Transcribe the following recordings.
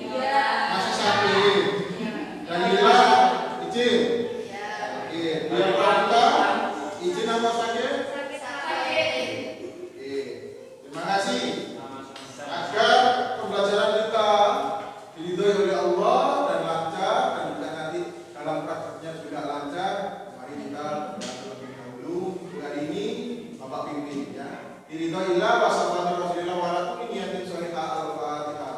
Iya. Masih sakit. Dan hilang izin. Oke. Biar pramuka izin apa sakit? Sakit. Oke. Terima kasih. Agar pembelajaran kita diridhoi oleh Allah dan lancar, dan juga nanti dalam prakteknya juga lancar. Mari kita terlebih dahulu hari ini Bapak pimpin ya. Diridhoilah wa sallallahu Rasulillah wa lakum niyatin sholihah al-Fatihah.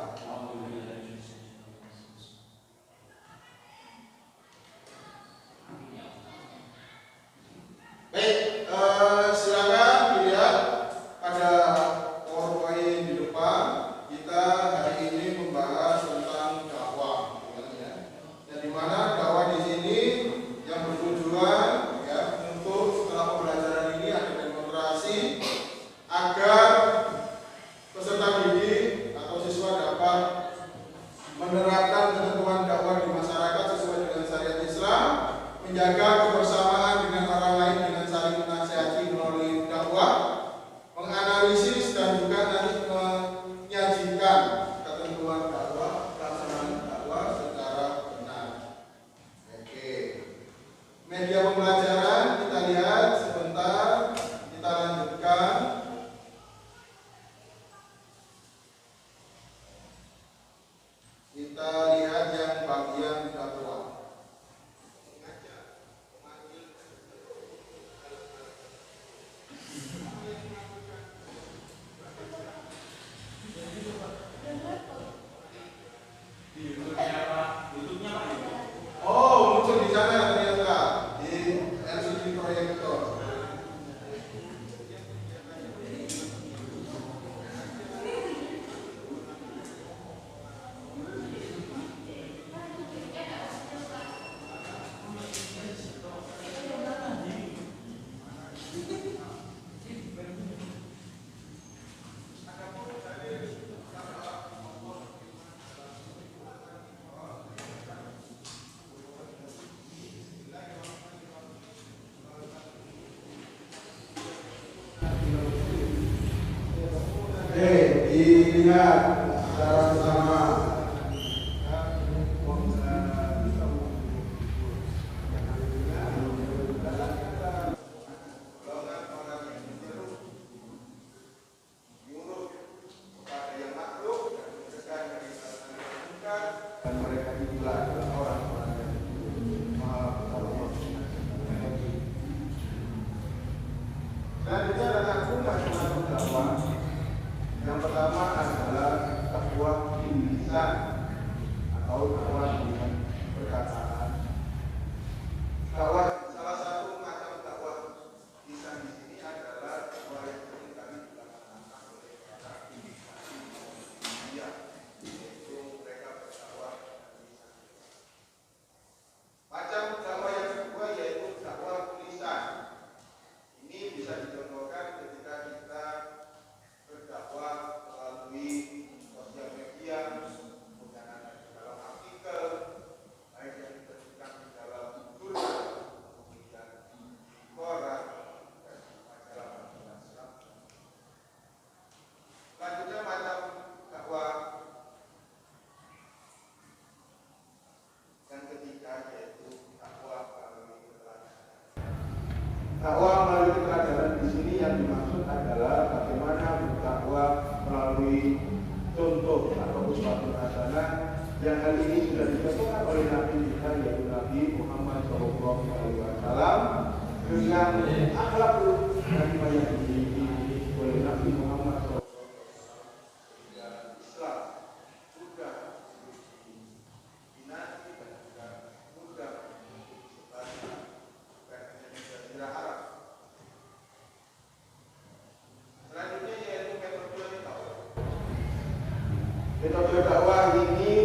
Baik, silakan dilihat pada PowerPoint di depan. Kita hari ini membahas tentang dakwah, ya. Dan di mana dakwah di sini yang bertujuan ya untuk setelah pembelajaran ini ada demonstrasi agar peserta didik atau siswa dapat menerapkan ketentuan dakwah di masyarakat sesuai dengan syariat Islam, menjaga kebersamaan dengan orang lain dengan saling menasihati melalui dakwah, menganalisis dan juga nanti menyajikan ketentuan dakwah, pelaksanaan dakwah secara benar. Oke. Media pembelajaran kita lihat sebentar, kita lanjutkan. Kita lihat yang bagian dakwah. Oh, muncul di sana ternyata di LCD proyektor. Dilihat secara bersama. Dan mereka itulah adalah orang-orang yang maha bertakwa. Dan bicara tentang dakwah, yang pertama adalah takwa lisan atau takwa dengan perkataan. Takwa salah satu macam takwa lisan di sini adalah takwa yang sering kali dilaksanakan oleh para India, yaitu mereka bertakwa lisan. Macam takwa yang kedua yaitu takwa lisan. Ini bisa dicontohkan ketika kita berdakwah melalui sosial media, kemudian ada di dalam artikel, baik yang diterbitkan di dalam jurnal, kemudian di koran dan majalah-majalah Islam. Selanjutnya macam dakwah yang ketiga yaitu dakwah melalui keteladanan. Dakwah melalui keteladanan di sini yang dimaksud adalah bagaimana berdakwah melalui contoh atau uswatun hasanah yang hal ini sudah dicontohkan oleh Nabi kita yaitu Nabi Muhammad SAW dengan akhlakul karimah yang dimiliki oleh Nabi Muhammad SAW. Islam mudah dinasti dan juga mudah sebagai Jazirah Arab. Selanjutnya yaitu metode dakwah. Metode dakwah ini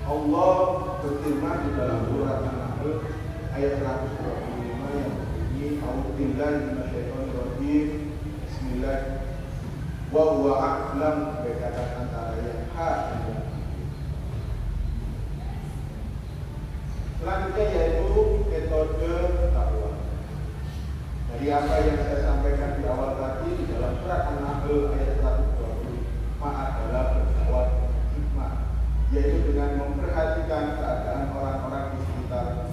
Allah berfirman di dalam surat An-Nahl ayat 125 yang berbunyi A'udzubillahi minasyaitonir rajim yaitu dengan memperhatikan keadaan orang-orang di sekitar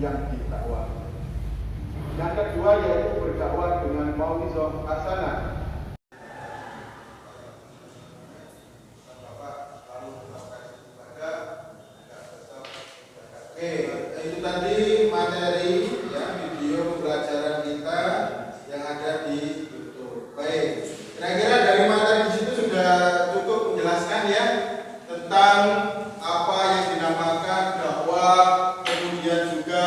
yang didakwah. Yang kedua yaitu berdakwah dengan mau'izah hasanah. Oke, itu tadi materi ya, video pembelajaran kita yang ada di YouTube. Baik, kira-kira dari materi di situ sudah cukup menjelaskan ya tentang apa yang dinamakan dakwah, kemudian juga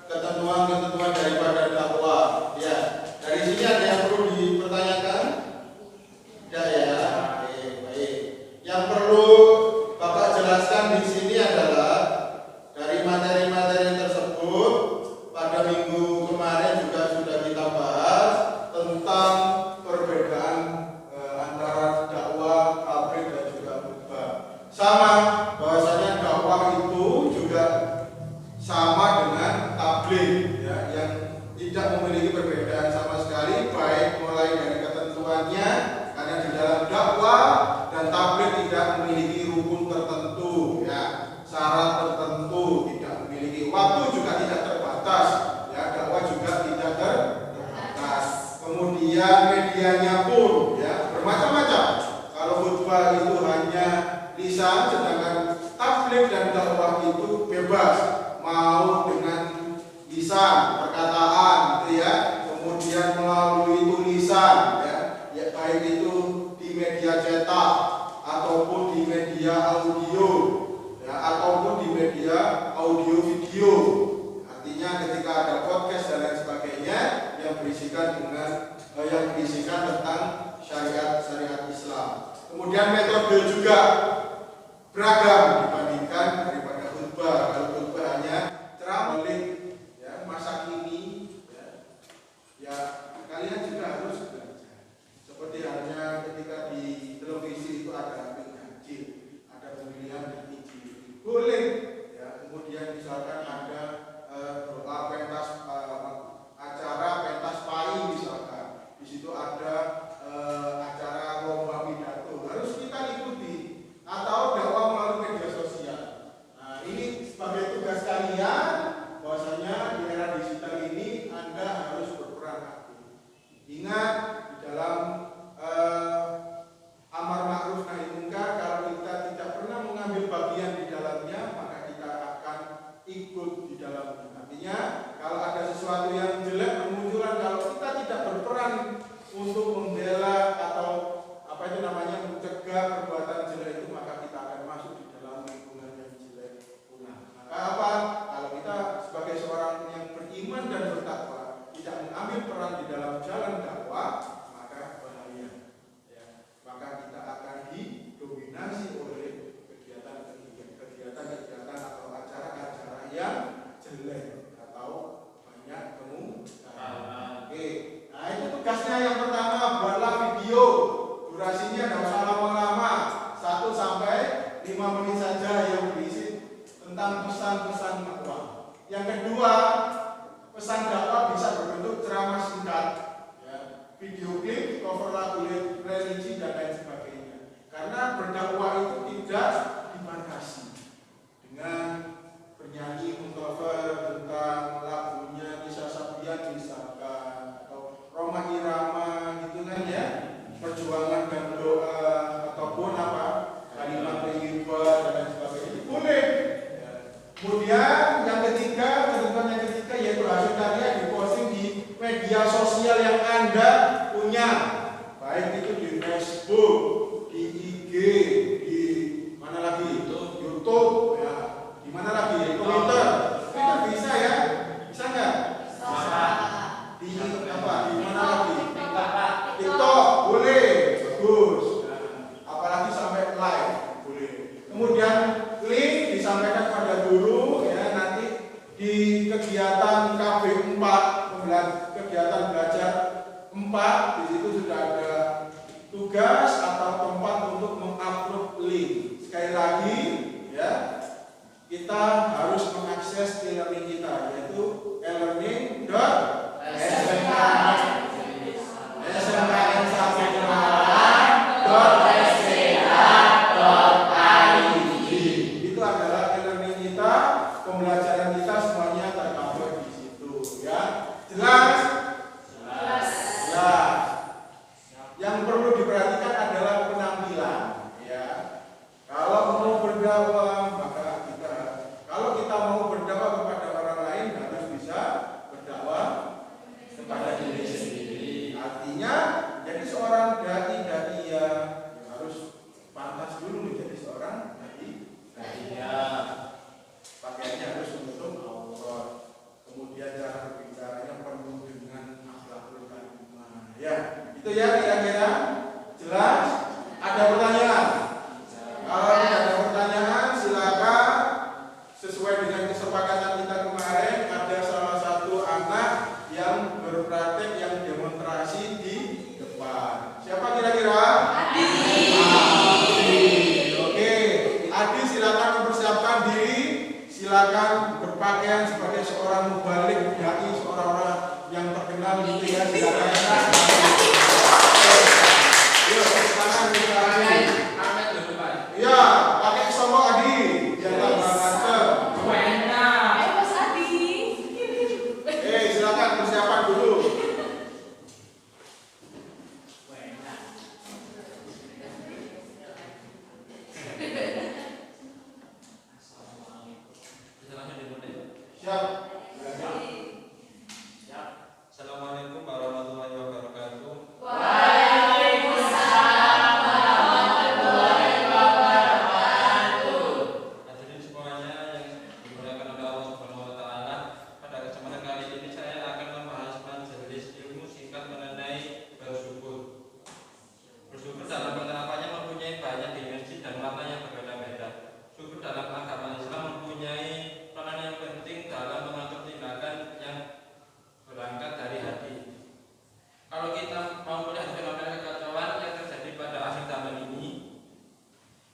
ketentuan-ketentuan daripada dakwah. Ya, dari sini ada yang perlu dipertanyakan? Tidak ya? Baik. Yang perlu Bapak jelaskan di sini adalah dari materi-materi tersebut pada minggu kemarin juga sudah kita bahas tentang perbedaan antara dakwah, tabligh dan juga khutbah. Sama bahwasanya dakwah itu juga sama dengan tabligh ya, yang tidak memiliki perbedaan sama sekali, baik mulai dari ketentuannya, karena di dalam dakwah dan tabligh tidak memiliki rukun tertentu ya, syarat tertentu, tidak memiliki waktu juga tidak terbatas ya, dakwah juga tidak terbatas. Kemudian medianya pun ya bermacam-macam. Kalau khutbah itu hanya lisan, sedangkan tabligh dan dakwah itu bebas, mau dengan lisan, perkataan gitu ya, kemudian melalui tulisan ya, baik itu di media cetak ataupun di media audio ya, ataupun di media audio video. Artinya ketika ada podcast dan lain sebagainya yang berisikan tentang syariat Islam. Kemudian metode juga beragam dibandingkan daripada khutbah. Kalau khutbah hanya ceramah ya, masa kini ya kalian juga harus belajar. Seperti halnya ketika di televisi itu ada pengaji, ada pemilihan dan Injil. Boleh ya, kemudian misalkan ada doa pentas acara pentas pai misalkan. Di situ ada acara lomba pidato. Harus kita ikuti, atau dakwah melalui media sosial. Nah, ini sebagai tugas kalian bahwasanya di era digital ini Anda harus berperan aktif. Ingat di dalam amar ma'ruf nahi munkar, kalau kita tidak pernah mengambil bagian di dalamnya, maka kita akan ikut di dalamnya. Artinya kalau ada sesuatu yang jelek bermunculan, kalau kita tidak berperan untuk membela atau mencegah perbuatan jelek itu, maka kita akan masuk di dalam lingkungan yang jelek pula. Maka apa? Kalau kita sebagai seorang yang beriman dan bertakwa tidak mengambil peran di dalam jalan dakwah, maka bahaya. Ya. Maka kita akan didominasi oleh kegiatan atau acara-acara yang jelek atau banyak kemungkaran. Oke. Nah, itu tugasnya yang pertama, buatlah video. Durasinya tidak usah lama-lama, 1 sampai 5 menit saja yang berisi tentang pesan-pesan dakwah. Yang kedua, pesan dakwah bisa berbentuk ceramah singkat, ya, video klip, cover lagu religi dan lain sebagainya. Karena berdakwah itu tidak dibatasi dengan bernyanyi cover tentang lagunya Nisa Sabian misalkan, atau Roma Irama gitu kan ya, perjuangan dan doa, ataupun apa kalimat thayyibah dan lain sebagainya, boleh. Ya. Kemudian yang ketiga, ketentuan yang ketiga yaitu hasil karya diposting di media sosial yang Anda punya, baik itu di Facebook, di IG, di mana lagi, YouTube, ya, di mana lagi, Twitter, Twitter bisa ya, bisa nggak? Bisa. Di apa? Di mana lagi? TikTok boleh, bagus. Nah, apalagi sampai live boleh. Kemudian link disampaikan pada guru ya, nanti di kegiatan KB 4, kegiatan belajar 4, di situ sudah ada tugas atau tempat untuk mengupload link. Sekali lagi ya, kita harus mengakses e-learning kita, yaitu e-learning.smkn1.smkn1.sch.id. silakan berpakaian sebagai seorang mubalik, dai, seorang orang yang terkenal gitu ya. Silakan. Yuk, silakan kita. Iya, pakai solo Adi, jangan bangsa. Mas Adi. Silakan persiapan dulu. Siap. Assalamualaikum warahmatullahi wabarakatuh. Waalaikumsalam warahmatullahi wabarakatuh. Hadirin semuanya yang dimuliakan oleh Allah Subhanahu wa taala, pada kesempatan kali ini saya akan membahas majelis ilmu singkat mengenai bersyukur. Bersyukur dalam penerapannya mempunyai banyak dimensi dan makna yang berbeda-beda. Syukur dalam agama Islam mempunyai peranan yang penting dalam mengatur tindakan yang berangkat dari hati. Kalau kita mau melihat fenomena kekacauan yang terjadi pada akhir zaman ini,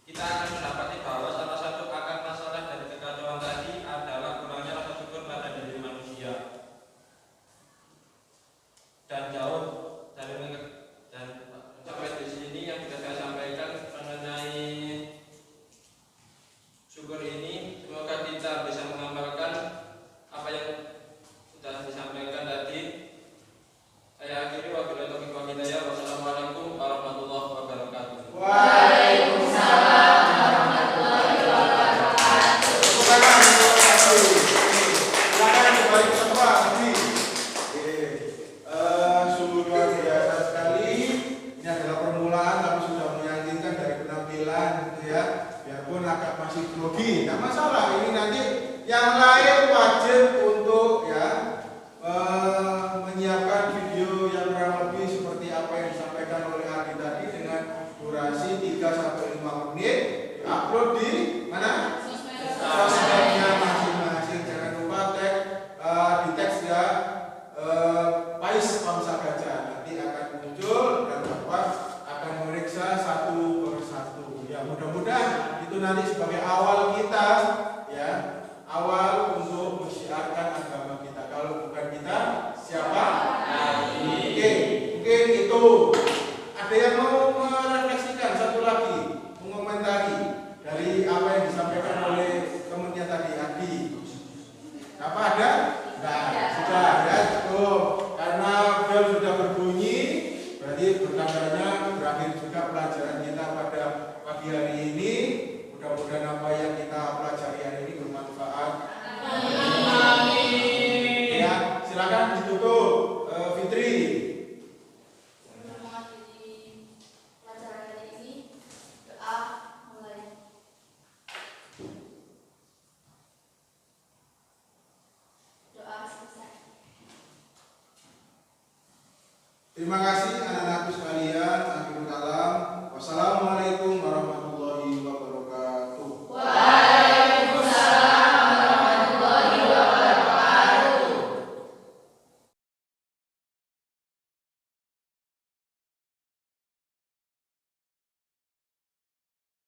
kita akan mendapati bahwa salah satu akar masalah dari kekacauan tadi adalah kurangnya rasa syukur pada diri manusia. Dan jauh dari dan sampai di sini yang bisa saya sampaikan mengenai syukur ini, semoga kita bisa mengamalkan apa yang sudah disampaikan tadi. Saya akhiri wabillahi taufiq wal hidayah. Wassalamualaikum warahmatullahi wabarakatuh. Waalaikumsalam warahmatullahi wabarakatuh. Silakan kembali ke tempat. Sungguh luar biasa sekali. Ini adalah permulaan, tapi sudah meyakinkan dari penampilan, gitu ya. Biarpun agak masih grogi, nggak masalah. Ini nanti yang lain wajib untuk ya menyiapkan video yang kurang lebih seperti apa yang disampaikan oleh Adi tadi dengan durasi 3-5 menit, diupload di mana? Sosmednya masing-masing. Jangan lupa tag di teks ya, Pais Pamsa Gajah. Nanti akan muncul dan Bapak akan memeriksa satu persatu. Ya, mudah-mudahan itu nanti sebagai awal kita, ya, awal untuk mensiarkan agama kita. Kalau bukan kita, siapa? Oke, mungkin itu. Ada yang mau merefleksikan satu lagi, mengomentari dari apa yang disampaikan oleh temannya tadi, Adi. Apa ada? Nah, sudah ya, cukup. Karena bel sudah berbunyi, berarti bertandanya berakhir juga pelajaran kita pada pagi hari ini. Mudah-mudahan apa yang kita